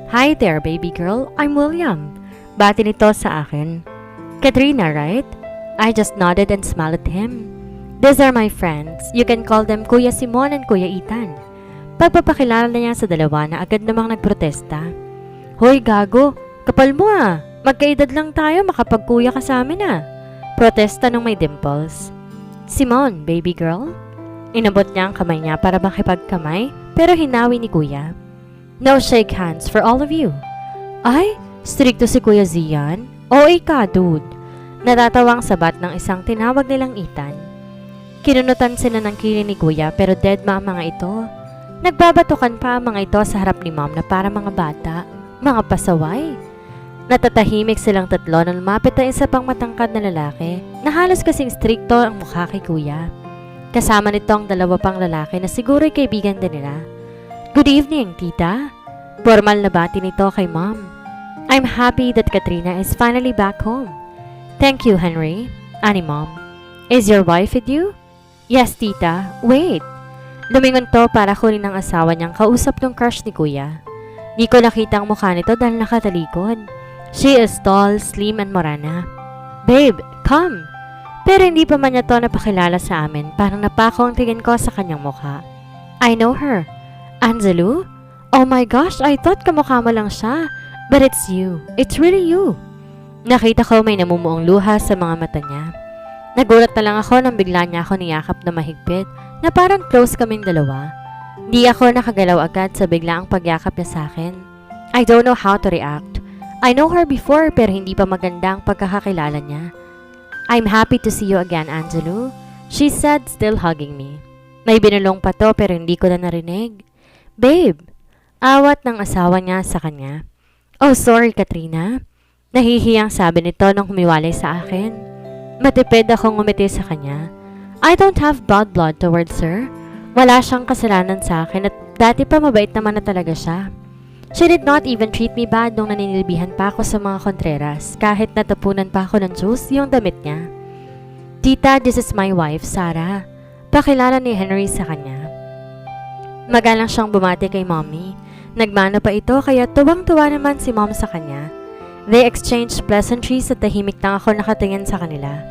Hi there, baby girl. I'm William. Bati nito sa akin. Katrina, right? I just nodded and smiled at him. These are my friends. You can call them Kuya Simon and Kuya Ethan. Pagpapakilala niya sa dalawa na agad namang nagprotesta. Hoy, gago. Kapal mo ah. Magkaedad lang tayo, makapagkuya ka sa amin ah. Protesta nung may dimples. Simon, baby girl. Inabot niya ang kamay niya para makipagkamay, pero hinawi ni Kuya. No shake hands for all of you. Ay, stricto si Kuya Zian. OA ka, dude. Natatawang sabat ng isang tinawag nilang Ethan. Kinunutan sila ng kili ni Kuya pero deadma ang mga ito. Nagbabatukan pa ang mga ito sa harap ni Mom na para mga bata, mga pasaway. Natatahimik silang tatlo na lumapit ang isa pang matangkad na lalaki na halos kasing strikto ang mukha kay Kuya. Kasama nito ang dalawa pang lalaki na siguro'y kaibigan din nila. Good evening, tita. Formal na bati nito kay Mom. I'm happy that Katrina is finally back home. Thank you, Henry. Ani Mom. Is your wife with you? Yes, tita. Wait. Lumingon to para kunin ang asawa niyang kausap ng crush ni Kuya. Di ko nakita ang mukha nito dahil nakatalikod. She is tall, slim, and morena. Babe, come! Pero hindi pa man niya to napakilala sa amin. Parang napako ang tingin ko sa kanyang mukha. I know her. Anzalu? Oh my gosh, I thought kamukha mo lang siya. But it's you. It's really you. Nakita ko may namumuong luha sa mga mata niya. Nagulat na lang ako nang bigla niya ako niyakap na mahigpit na parang close kaming dalawa. Di ako nakagalaw agad sa biglaang pagyakap niya sa akin. I don't know how to react. I know her before pero hindi pa maganda ang pagkakakilala niya. I'm happy to see you again, Anzalu. She said, still hugging me. May binulong pa to pero hindi ko na narinig. Babe, awat ng asawa niya sa kanya. Oh, sorry, Katrina. Nahihiyang sabi nito nung humiwalay sa akin. Matipid akong ngumiti sa kanya. I don't have bad blood towards her. Wala siyang kasalanan sa akin at dati pa mabait naman na talaga siya. She did not even treat me bad nung naninilbihan pa ako sa mga Contreras kahit natapunan pa ako ng juice yung damit niya. Tita, this is my wife, Sarah. Pakilala ni Henry sa kanya. Magalang siyang bumati kay Mommy. Nagmano pa ito kaya tuwang-tuwa naman si Mom sa kanya. They exchanged pleasantries at tahimik lang ako nakatingin sa kanila.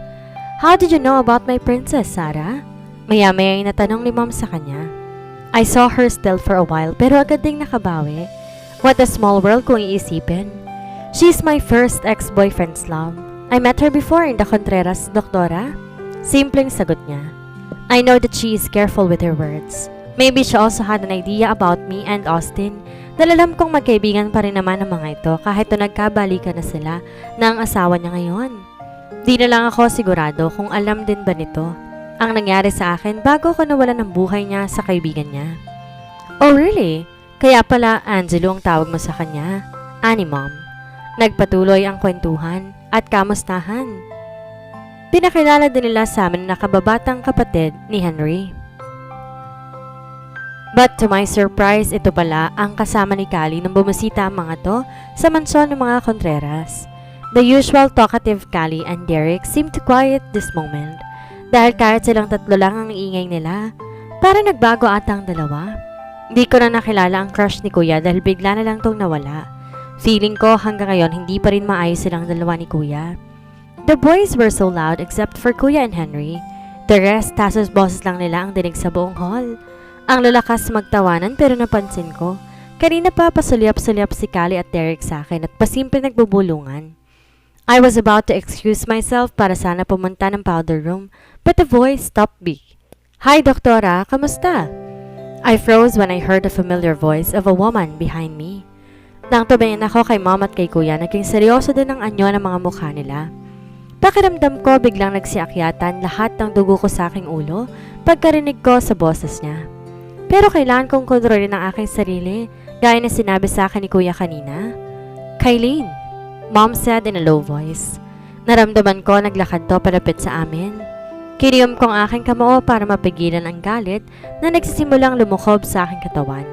How did you know about my princess, Sarah? Maya-maya ay natanong ni Mom sa kanya. I saw her still for a while pero agad ding nakabawi. What a small world kung iisipin. She's my first ex-boyfriend's love. I met her before in the Contreras, Doktora. Simpleng sagot niya. I know that she is careful with her words. Maybe she also had an idea about me and Austin. Dahil alam kong magkaibigan pa rin naman ang mga ito kahit na nagkabalikan na sila na ang asawa niya ngayon. Di na lang ako sigurado kung alam din ba nito ang nangyari sa akin bago ko nawalan ng buhay niya sa kaibigan niya. Oh really? Kaya pala Angelo ang tawag mo sa kanya? Ani Mom. Nagpatuloy ang kwentuhan at kamustahan. Pinakilala din nila sa amin na kababatang kapatid ni Henry. But to my surprise, ito pala ang kasama ni Callie nung bumisita ang mga to sa mansyon ng mga Contreras. The usual talkative Callie and Derek seemed to quiet this moment dahil kahit silang tatlo lang ang ingay nila, para nagbago ata ang dalawa. Di ko na nakilala ang crush ni Kuya dahil bigla na lang tong nawala. Feeling ko hanggang ngayon hindi pa rin maayos silang dalawa ni Kuya. The boys were so loud except for Kuya and Henry. The rest, tasos boses lang nila ang dinig sa buong hall. Ang lalakas magtawanan pero napansin ko, kanina pa pasulyap-sulyap si Callie at Derek sa akin at pasimple nagbubulungan. I was about to excuse myself para sana pumunta ng powder room, but the voice stopped me. Hi, Doktora, kamusta? I froze when I heard the familiar voice of a woman behind me. Nang tumingin ako kay Mom at kay Kuya, naging seryoso din ang anyo ng mga mukha nila. Pakiramdam ko biglang nagsiakyatan lahat ng dugo ko sa aking ulo pagkarinig ko sa boses niya. Pero kailangan kong kontrolin ang aking sarili, gaya na sinabi sa akin ni Kuya kanina. Kylene, Mom said in a low voice. Naramdaman ko naglakad to palapit sa amin. Kiniyom kong aking kamao para mapigilan ang galit na nagsisimulang lumukob sa aking katawan.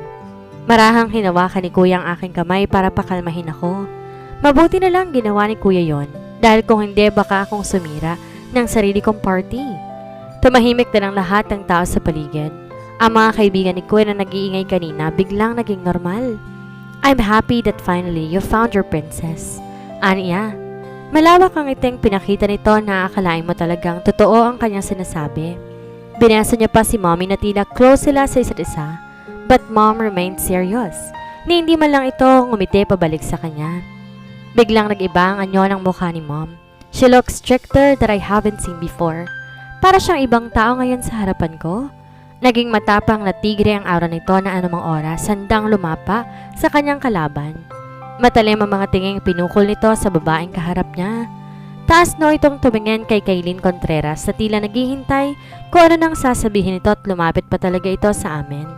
Marahang hinawakan ni Kuya ang aking kamay para pakalmahin ako. Mabuti na lang ginawa ni Kuya yon dahil kung hindi baka akong sumira ng sarili kong party. Tumahimik na lang lahat ng tao sa paligid. Ang mga kaibigan ni Kuya na nag-iingay kanina biglang naging normal. I'm happy that finally you found your princess. Aniya, malawak ang iting pinakita nito na akalain mo talagang totoo ang kanyang sinasabi. Binasa niya pa si Mommy na tila close sila sa isa't isa. But Mom remained serious. Ni hindi man lang ito ngumiti pabalik sa kanya. Biglang nag-iba ang anyo ng mukha ni Mom. She looks stricter that I haven't seen before. Para siyang ibang tao ngayon sa harapan ko. Naging matapang na tigre ang aura nito na anumang oras handang lumapa sa kanyang kalaban. Matalim ang mga tinging pinukol nito sa babaeng kaharap niya. Taas no itong tumingin kay Kailin Contreras na tila naghihintay kung ano nang sasabihin nito at lumapit pa talaga ito sa amin.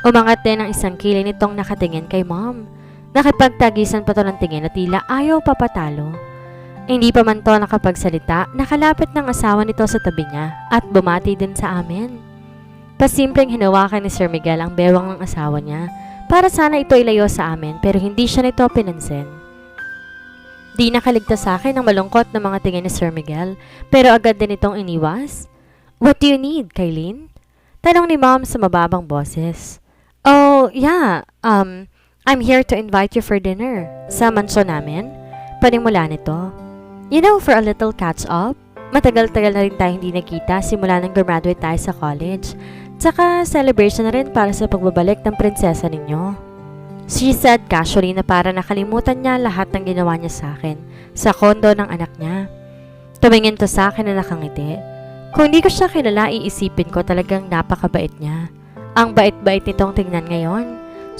Umangat din ang isang kilay nitong nakatingin kay Mom. Nakipagtagisan pa to ng tingin na tila ayaw papatalo. Hindi pa man to nakapagsalita, nakalapit ng asawa nito sa tabi niya at bumati din sa amin. Pasimpleng hinawakan ni Sir Miguel ang bewang ng asawa niya para sana ito ilayo sa amin pero hindi siya nito pinansin. Di nakaligtas sa akin ang malungkot na mga tingin ni Sir Miguel pero agad din itong iniwas. What do you need, Kailin? Tanong ni Mom sa mababang boses. Oh, yeah, I'm here to invite you for dinner sa mansyon namin. Panimula nito. You know, for a little catch-up, matagal-tagal na rin tayo hindi nakita simula nang graduate tayo sa college. Tsaka celebration na rin para sa pagbabalik ng prinsesa ninyo. She said casually na para nakalimutan niya lahat ng ginawa niya sa akin sa kondo ng anak niya. Tumingin to sa akin na nakangiti. Kung di ko siya kilala, iisipin ko talagang napakabait niya. Ang bait-bait nitong tingnan ngayon.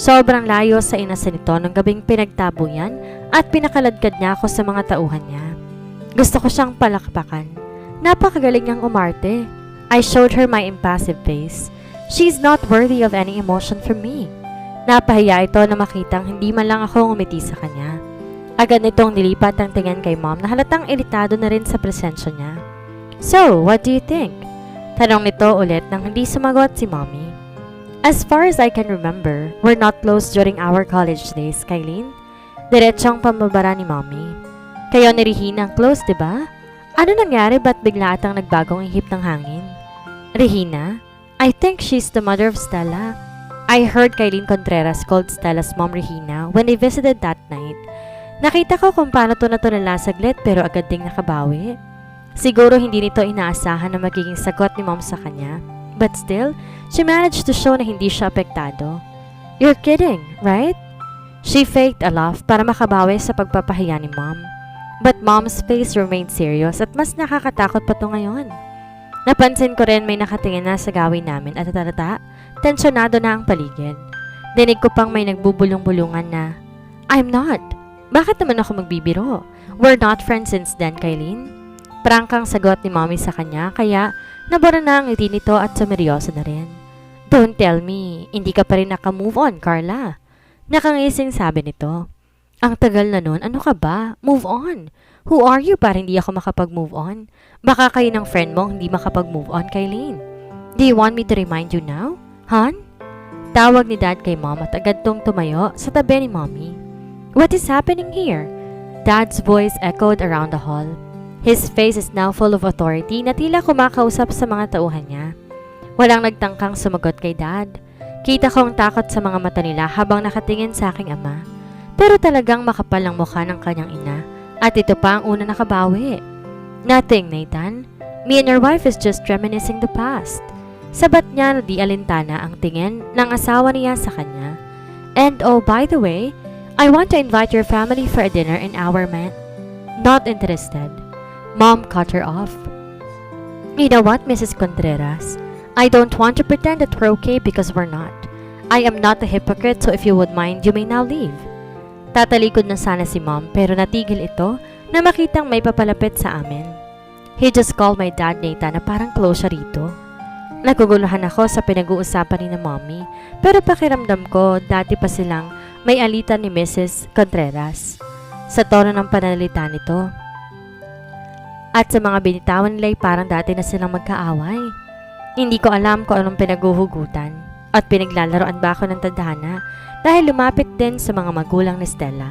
Sobrang layo sa inasan nito nung gabing pinagtabo yan at pinakaladkad niya ako sa mga tauhan niya. Gusto ko siyang palakpakan. Napakagaling niyang umarte. I showed her my impassive face. She's not worthy of any emotion from me. Napahiya ito na makitang hindi man lang ako ngumiti sa kanya. Agad nitong nilipat ang tingin kay Mom na halatang iritado na rin sa presensya niya. So, what do you think? Tanong nito ulit nang hindi sumagot si Mommy. As far as I can remember, we're not close during our college days, Kailin. Diretsong pambabara ni Mommy. Kayo ni Regina ang close, diba? Ano nangyari ba't bigla atang nagbagong ihip ng hangin? Regina? I think she's the mother of Stella. I heard Kailin Contreras called Stella's mom Regina when they visited that night. Nakita ko kung paano to natulala saglit pero agad ding nakabawi. Siguro hindi nito inaasahan na magiging sagot ni Mom sa kanya. But still, she managed to show na hindi siya apektado. You're kidding, right? She faked a laugh para makabawi sa pagpapahiya ni Mom. But Mom's face remained serious at mas nakakatakot pa to ngayon. Napansin ko rin may nakatingin na sa gawin namin at tatalata, tensyonado na ang paligid. Dinig ko pang may nagbubulong-bulungan na, I'm not. Bakit naman ako magbibiro? We're not friends since then, Kailin. Prangkang sagot ni Mommy sa kanya kaya nabura na ang ngiti nito at sumeryoso na rin. Don't tell me, hindi ka pa rin naka-move on, Carla. Nakangising sabi nito. Ang tagal na nun, ano ka ba? Move on. Who are you para hindi ako makapag-move on? Baka kayo ng friend mo hindi makapag-move on, Kailin. Do you want me to remind you now? Han? Tawag ni Dad kay Mom at agad tong tumayo sa tabi ni Mommy. What is happening here? Dad's voice echoed around the hall. His face is now full of authority na tila kumakausap sa mga tauhan niya. Walang nagtangkang sumagot kay Dad. Kita ko ang takot sa mga mata nila habang nakatingin sa aking ama. Pero talagang makapal ang mukha ng kanyang ina at ito pa ang una nakabawi. Nothing, Nathan. Me and your wife is just reminiscing the past. Sabat niya na di alintana ang tingin ng asawa niya sa kanya. And oh, by the way, I want to invite your family for a dinner in our Not interested. Mom cut her off. You know what, Mrs. Contreras? I don't want to pretend that we're okay because we're not. I am not a hypocrite, so if you would mind, you may now leave. Tatalikod na sana si Mom pero natigil ito na makitang may papalapit sa amin. He just called my dad Nathan na parang close siya rito. Naguguluhan ako sa pinag-uusapan ni na Mommy pero pakiramdam ko dati pa silang may alitan ni Mrs. Contreras sa tono ng pananalita nito. At sa mga binitawan nila ay parang dati na silang magkaaway. Hindi ko alam kung anong pinaghuhugutan at pinaglalaroan ba ako ng tadhana dahil lumapit din sa mga magulang ni Stella.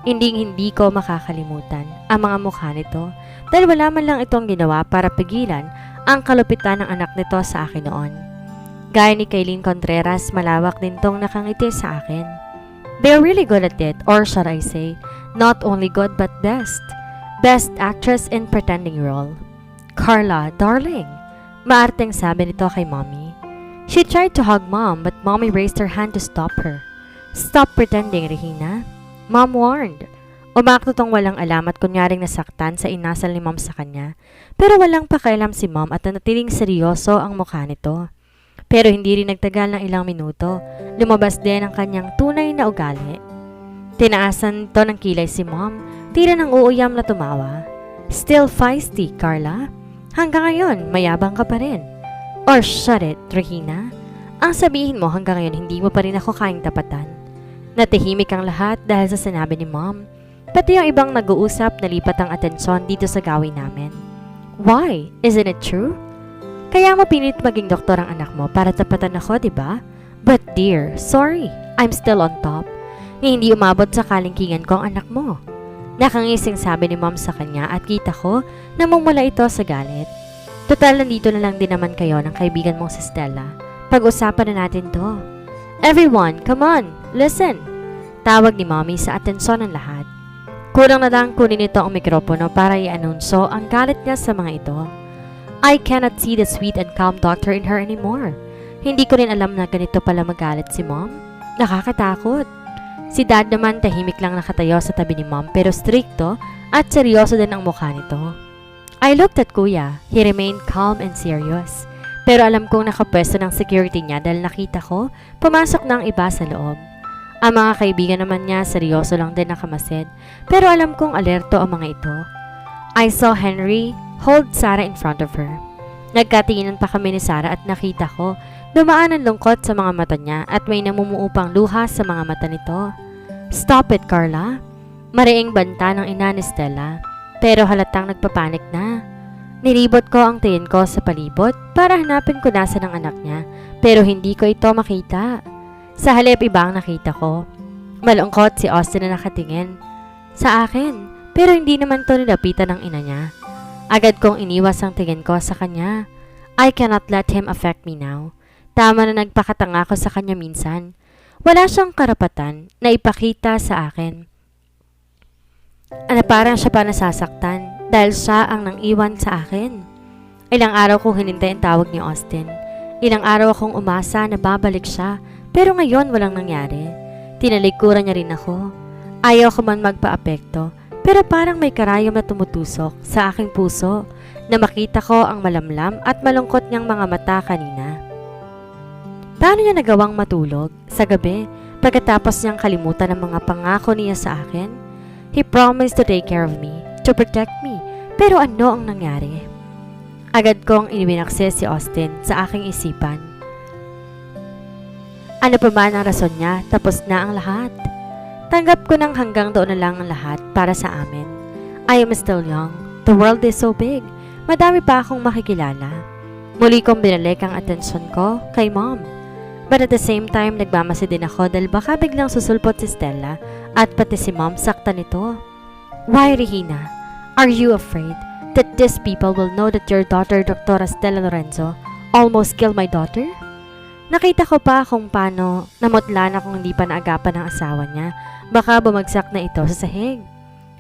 Hindi ko makakalimutan ang mga mukha nito dahil wala man lang itong ginawa para pigilan ang kalupitan ng anak nito sa akin noon. Gaya ni Kailin Contreras, malawak din tong nakangiti sa akin. They're really good at it, or should I say, not only good but best. Best actress in pretending role. Carla, darling. Maarteng sabi nito kay Mommy. She tried to hug Mom but Mommy raised her hand to stop her. Stop pretending, Regina. Mom warned. Umakto tong walang alam at kunyaring nasaktan sa inasal ni Mom sa kanya. Pero walang pakialam si Mom at nanatiling seryoso ang mukha nito. Pero hindi rin nagtagal ng ilang minuto. Lumabas din ang kanyang tunay na ugali. Tinaasan to ng kilay si Mom. Tira ng uuyam na tumawa. Still feisty, Carla. Hanggang ngayon, mayabang ka pa rin. Or shut it, Regina. Ang sabihin mo hanggang ngayon hindi mo pa rin ako kayang tapatan. Natahimik ang lahat dahil sa sinabi ni Mom. Pati yung ibang nag-uusap nalipat ang atensyon dito sa gawin namin. Why? Isn't it true? Kaya mo pinilit maging doktor ang anak mo para tapatan ako, di ba? But dear, sorry. I'm still on top. Ni hindi umabot sa kalingkingan ko ang anak mo. Nakangising sabi ni Mom sa kanya at kita ko na mumula ito sa galit. Total, nandito na lang din naman kayo ng kaibigan mong si Stella. Pag-usapan na natin to. Everyone, come on, listen. Tawag ni Mommy sa atensyon ng lahat. Kurang na lang kunin ito ang mikropono para i-anunsyo ang galit niya sa mga ito. I cannot see the sweet and calm doctor in her anymore. Hindi ko rin alam na ganito pala magalit si Mom. Nakakatakot. Si Dad naman tahimik lang nakatayo sa tabi ni Mom pero strikto at seryoso din ang mukha nito. I looked at Kuya. He remained calm and serious. Pero alam kong nakapwesto ng security niya dahil nakita ko pumasok na ang iba sa loob. Ang mga kaibigan naman niya seryoso lang din nakamasid pero alam kong alerto ang mga ito. I saw Henry hold Sarah in front of her. Nagkatinginan pa kami ni Sarah at nakita ko dumaan ang lungkot sa mga mata niya at may namumuupang luha sa mga mata nito. Stop it, Carla. Mariing banta ng ina ni Stella pero halatang nagpapanik na. Nilibot ko ang tingin ko sa palibot para hanapin ko nasa ng anak niya pero hindi ko ito makita. Sa halip iba ang nakita ko. Malungkot si Austin na nakatingin sa akin pero hindi naman to nilapitan ng ina niya. Agad kong iniwas ang tingin ko sa kanya. I cannot let him affect me now. Tama na nagpakatanga ko sa kanya minsan. Wala siyang karapatan na ipakita sa akin. Parang siya pa nasasaktan dahil siya ang nang iwan sa akin. Ilang araw kong hinintay ang tawag ni Austin. Ilang araw akong umasa na babalik siya pero ngayon walang nangyari. Tinalikuran niya rin ako. Ayaw ko man magpa-apekto pero parang may karayom na tumutusok sa aking puso na makita ko ang malamlam at malungkot niyang mga mata kanina. Paano niya nagawang matulog sa gabi pagkatapos niyang kalimutan ang mga pangako niya sa akin? He promised to take care of me, to protect me, pero ano ang nangyari? Agad kong iniwinakse si Austin sa aking isipan. Ano pa man ang rason niya, tapos na ang lahat. Tanggap ko nang hanggang doon na lang ang lahat para sa amin. I am still young. The world is so big. Madami pa akong makikilala. Muli kong binalik ang atensyon ko kay Mom. But at the same time, nagmamasi din ako dahil baka biglang susulpot si Stella at pati si Mom sakta nito. Why, Regina? Are you afraid that these people will know that your daughter, Dr. Stella Lorenzo, almost killed my daughter? Nakita ko pa kung paano namutla na kung hindi pa naagapan ng asawa niya. Baka bumagsak na ito sa sahig.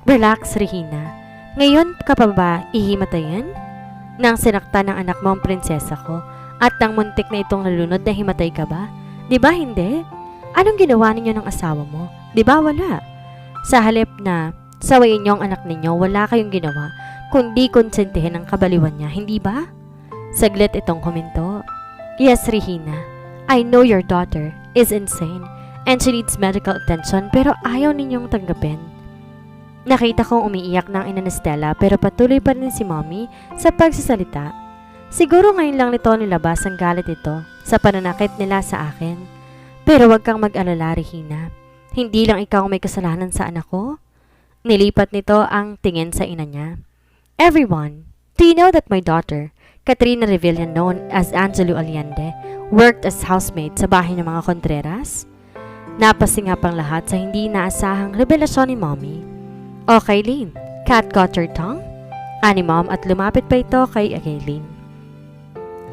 Relax, Regina. Ngayon ka pa ba ihimatayin? Nang sinaktan ng anak mo ang prinsesa ko at nang muntik na itong nalunod na himatay ka ba? Di ba hindi? Anong ginawa ninyo ng asawa mo? Di ba wala? Sa halip na sawayin niyo ang anak ninyo, wala kayong ginawa kundi konsentihin ang kabaliwan niya, hindi ba? Saglit itong komento. Yes, Regina. I know your daughter is insane and she needs medical attention pero ayaw ninyong tanggapin. Nakita kong umiiyak ng ina ni Stella pero patuloy pa rin si Mommy sa pagsasalita. Siguro ngayon lang nito nilabas ang galit ito sa pananakit nila sa akin. Pero wag kang mag-alala, Regina. Hindi lang ikaw may kasalanan sa anak ko. Nilipat nito ang tingin sa ina niya. Everyone, do you know that my daughter, Katrina Revilla known as Angelo Allende, worked as housemaid sa bahay ng mga Contreras? Napasingap ang lahat sa hindi inaasahang revelasyon ni Mommy. O Kaylin, cat got your tongue? Ani Mom at lumapit pa ito kay Kaylin.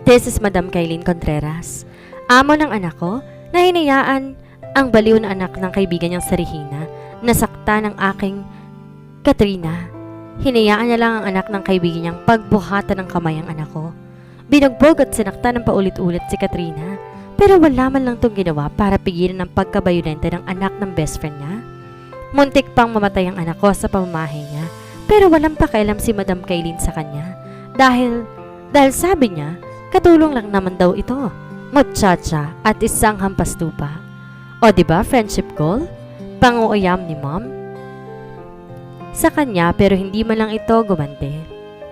This is Madam Kaylin Contreras, amo ng anak ko na hinayaan Ang baliw na anak ng kaibigan niyang si Regina, nasakta ng aking Katrina. Hinayaan niya lang ang anak ng kaibigan niyang pagbuhatan ng kamay ang anak ko. Binugbog at sinakta ng paulit-ulit si Katrina, pero wala man lang itong ginawa para pigilan ang pagkabayolente ng anak ng best friend niya. Muntik pang mamatay ang anak ko sa pamamahay niya, pero walang pakialam si Madam Kaylin sa kanya. Dahil sabi niya, katulong lang naman daw ito, muchacha at isang hampas lupa. O diba friendship goal? Panguuyam ni Mom sa kanya pero hindi man lang ito gumante.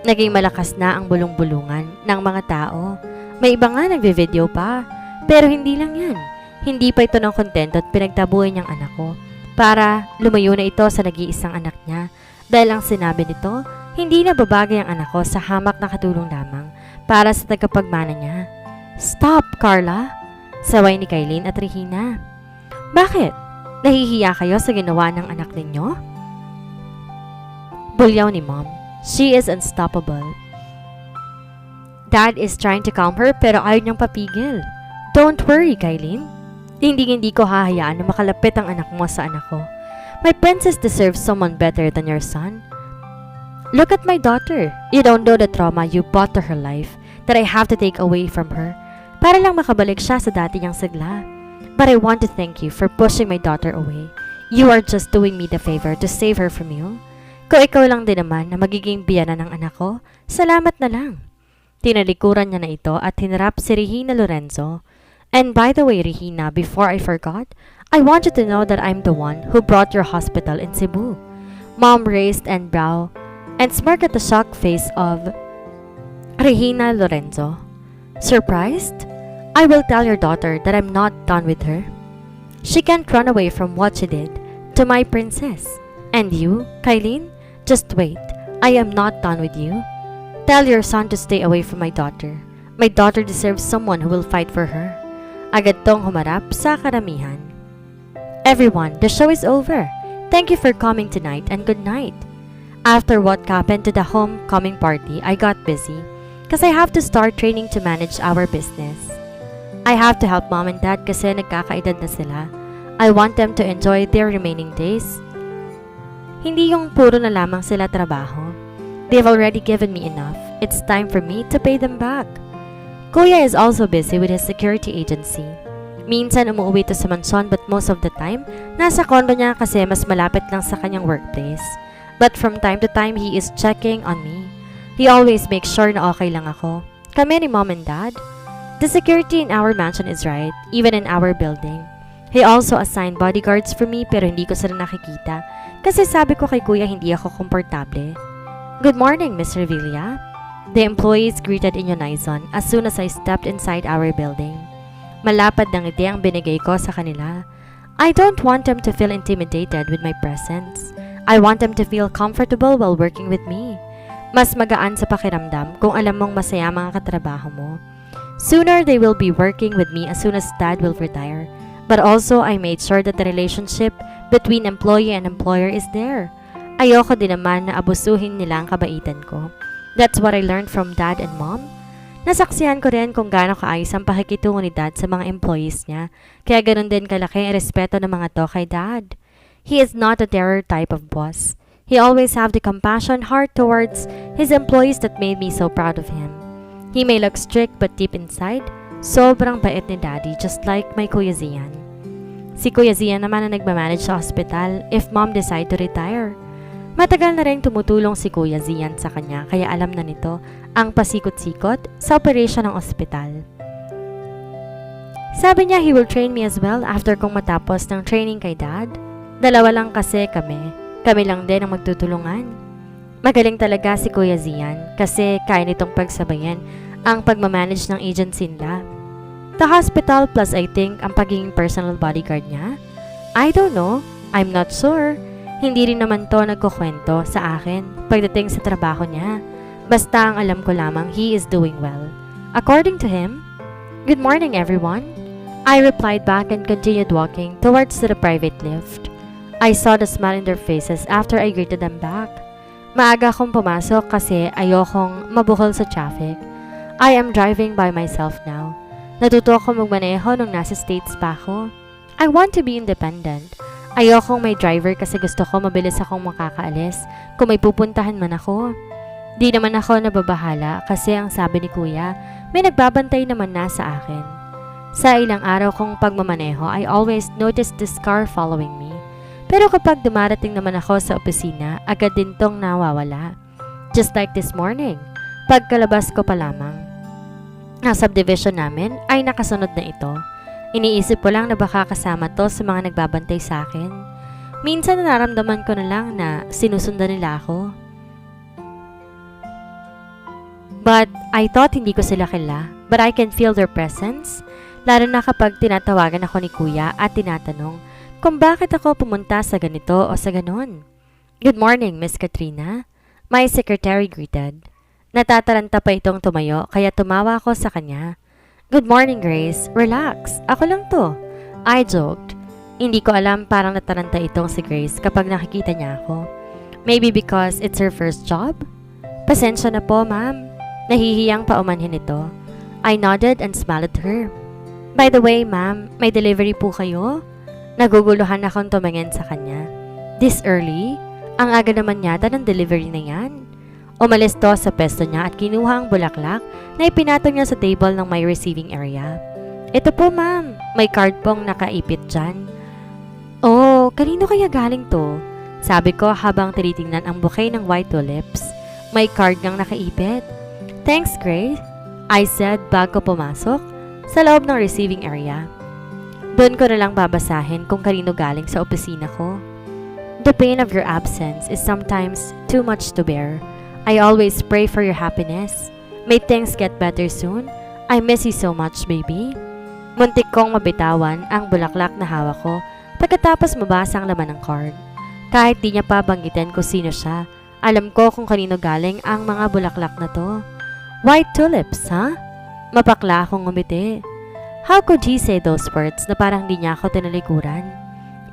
Naging malakas na ang bulong-bulungan ng mga tao. May iba nga nagbe-video pa. Pero hindi lang yan. Hindi pa ito ng kontento at pinagtabuhay niyang anak ko para lumayo na ito sa nag-iisang anak niya. Dahil ang sinabi nito, hindi na babagay ang anak ko sa hamak na katulong lamang para sa tagapagmana niya. Stop, Carla! Saway ni Kaylin at Regina. Bakit? Nahihiya kayo sa ginawa ng anak ninyo? Bulyaw ni Mom. She is unstoppable. Dad is trying to calm her pero ayaw niyang papigil. Don't worry, Kaylin. Hindi ko hahayaan na makalapit ang anak mo sa anak ko. My princess deserves someone better than your son. Look at my daughter. You don't know the trauma you brought to her life that I have to take away from her para lang makabalik siya sa dati niyang sigla. But I want to thank you for pushing my daughter away. You are just doing me the favor to save her from you. Kung ikaw lang din naman na magiging biyana ng anak ko, salamat na lang. Tinalikuran niya na ito at hinarap si Regina Lorenzo. And by the way, Regina, before I forgot, I want you to know that I'm the one who brought your hospital in Cebu. Mom raised an brow and smirked at the shocked face of Regina Lorenzo. Surprised? I will tell your daughter that I'm not done with her. She can't run away from what she did to my princess. And you, Kaylin, just wait. I am not done with you. Tell your son to stay away from my daughter. My daughter deserves someone who will fight for her. Agad tong humarap sa karamihan. Everyone, the show is over. Thank you for coming tonight and good night. After what happened to the homecoming party, I got busy because I have to start training to manage our business. I have to help Mom and Dad kasi nagkakaedad na sila. I want them to enjoy their remaining days. Hindi yung puro na lamang sila trabaho. They've already given me enough. It's time for me to pay them back. Kuya is also busy with his security agency. Minsan umuwi ito sa mansyon but most of the time, nasa kondo niya kasi mas malapit lang sa kanyang workplace. But from time to time, he is checking on me. He always makes sure na okay lang ako. Kami ni Mom and Dad. The security in our mansion is right, even in our building. He also assigned bodyguards for me pero hindi ko sila nakikita kasi sabi ko kay Kuya hindi ako komportable. Good morning, Miss Revilla. The employees greeted in unison as soon as I stepped inside our building. Malapad ng ngiti ang binigay ko sa kanila. I don't want them to feel intimidated with my presence. I want them to feel comfortable while working with me. Mas magaan sa pakiramdam kung alam mong masaya mga katrabaho mo. Sooner they will be working with me as soon as Dad will retire. But also I made sure that the relationship between employee and employer is there. Ayoko din naman na abusuhin nila ang kabaitan ko. That's what I learned from Dad and Mom. Nasaksihan ko rin kung gaano kaayos ang pakikitungo ni Dad sa mga employees niya. Kaya ganun din kalaki ang respeto ng mga to kay Dad. He is not a terror type of boss. He always have the compassion heart towards his employees that made me so proud of him. He may look strict but deep inside, sobrang bait ni Daddy just like my Kuya Zian. Si Kuya Zian naman ang nagmamanage sa hospital if Mom decide to retire. Matagal na rin tumutulong si Kuya Zian sa kanya kaya alam na nito ang pasikot-sikot sa operasyon ng ospital. Sabi niya he will train me as well after kong matapos ng training kay Dad. Dalawa lang kasi kami. Kami lang din ang magtutulungan. Magaling talaga si Kuya Zian kasi kaya nitong pagsabayan ang pagmamanage ng agency nila. The hospital plus I think ang pagiging personal bodyguard niya. I don't know. I'm not sure. Hindi rin naman to nagkukwento sa akin pagdating sa trabaho niya. Basta ang alam ko lamang he is doing well. According to him, good morning everyone. I replied back and continued walking towards the private lift. I saw the smile in their faces after I greeted them back. Maaga akong pumasok kasi ayokong mabuhol sa traffic. I am driving by myself now. Natuto ako magmaneho nung nasa States pa ako. I want to be independent. Ayokong may driver kasi gusto ko mabilis akong makakaalis kung may pupuntahan man ako. Di naman ako nababahala kasi ang sabi ni kuya, may nagbabantay naman na sa akin. Sa ilang araw kong pagmamaneho, I always notice this car following me. Pero kapag dumarating naman ako sa opisina, agad din tong nawawala. Just like this morning, pagkalabas ko pa lamang. Ang subdivision namin ay nakasunod na ito. Iniisip ko lang na baka kasama to sa mga nagbabantay sa akin. Minsan nararamdaman ko na lang na sinusundan nila ako. But I thought hindi ko sila kilala, but I can feel their presence. Lalo na kapag tinatawagan ako ni kuya at tinatanong kung bakit ako pumunta sa ganito o sa ganon. Good morning, Miss Katrina. My secretary greeted. Natataranta pa itong tumayo kaya tumawa ako sa kanya. Good morning, Grace. Relax. Ako lang to. I joked. Hindi ko alam parang nataranta itong si Grace kapag nakikita niya ako. Maybe because it's her first job? Pasensya na po, ma'am. Nahihiyang paumanhin ito. I nodded and smiled at her. By the way, ma'am, may delivery po kayo? Naguguluhan akong tumingin sa kanya. This early? Ang aga naman yata ng delivery na yan. Umalis to sa pesto niya at kinuha ang bulaklak na ipinatong niya sa table ng may receiving area. Ito po, ma'am. May card pong nakaipit dyan. Oh, kanino kaya galing to? Sabi ko habang tinitingnan ang bouquet ng white tulips. May card ngang nakaipit. Thanks, Grace, I said bago pumasok sa loob ng receiving area. Doon ko na lang babasahin kung kanino galing sa opisina ko. The pain of your absence is sometimes too much to bear. I always pray for your happiness. May things get better soon. I miss you so much, baby. Muntik kong mabitawan ang bulaklak na hawak ko pagkatapos mabasa ang laman ng card. Kahit di niya pa banggitin kung sino siya, alam ko kung kanino galing ang mga bulaklak na to. White tulips, ha? Mapakla akong ngumiti. How could he say those words na parang di niya ako tinalikuran?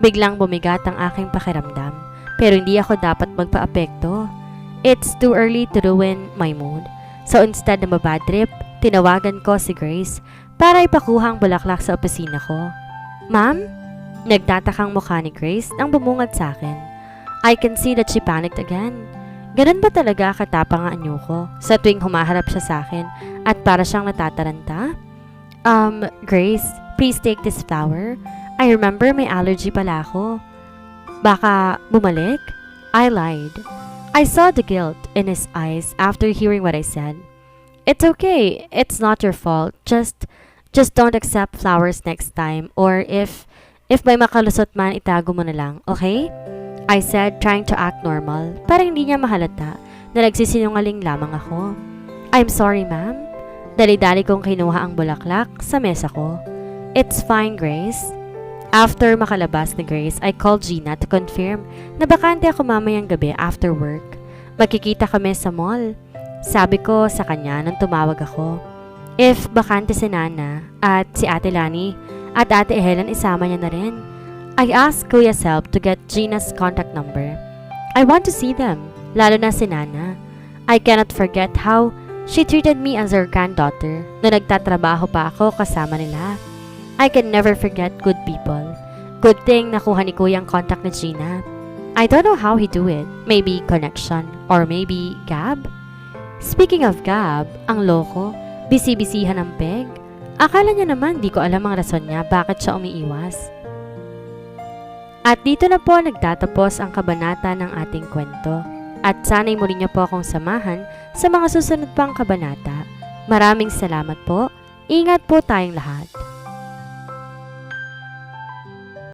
Biglang bumigat ang aking pakiramdam, pero hindi ako dapat magpa-apekto. It's too early to ruin my mood. So instead na mabad trip, tinawagan ko si Grace para ipakuha ang bulaklak sa opisina ko. Ma'am? Nagtatakang mukha ni Grace nang bumungad sa akin. I can see that she panicked again. Ganun ba talaga katapang ang anyo ko sa tuwing humaharap siya sa akin at para siyang natataranta? Grace, please take this flower. I remember may allergy pala ako. Baka bumalik? I lied. I saw the guilt in his eyes after hearing what I said. It's okay. It's not your fault. Just don't accept flowers next time, or if may makalusot man, itago mo na lang, okay? I said, trying to act normal, para hindi niya mahalata na nagsisinungaling lamang ako. I'm sorry, ma'am. Dali-dali kong kinuha ang bulaklak sa mesa ko. It's fine, Grace. After makalabas ni Grace, I called Gina to confirm na bakante ako mamayang gabi after work. Magkikita kami sa mall. Sabi ko sa kanya nang tumawag ako. If bakante si Nana at si Ate Lani at Ate Helen isama niya na rin. I asked Kuya Selp to get Gina's contact number. I want to see them, lalo na si Nana. I cannot forget how she treated me as her granddaughter na nagtatrabaho pa ako kasama nila. I can never forget good people. Good thing nakuha ni Kuya ang contact ni Gina. I don't know how he do it. Maybe connection or maybe Gab? Speaking of Gab, ang loko, bisi-bisihan ng peg. Akala niya naman di ko alam ang rason niya bakit siya umiiwas. At dito na po nagtatapos ang kabanata ng ating kwento. At sana'y muli niyo po akong samahan sa mga susunod pang kabanata. Maraming salamat po. Ingat po tayong lahat.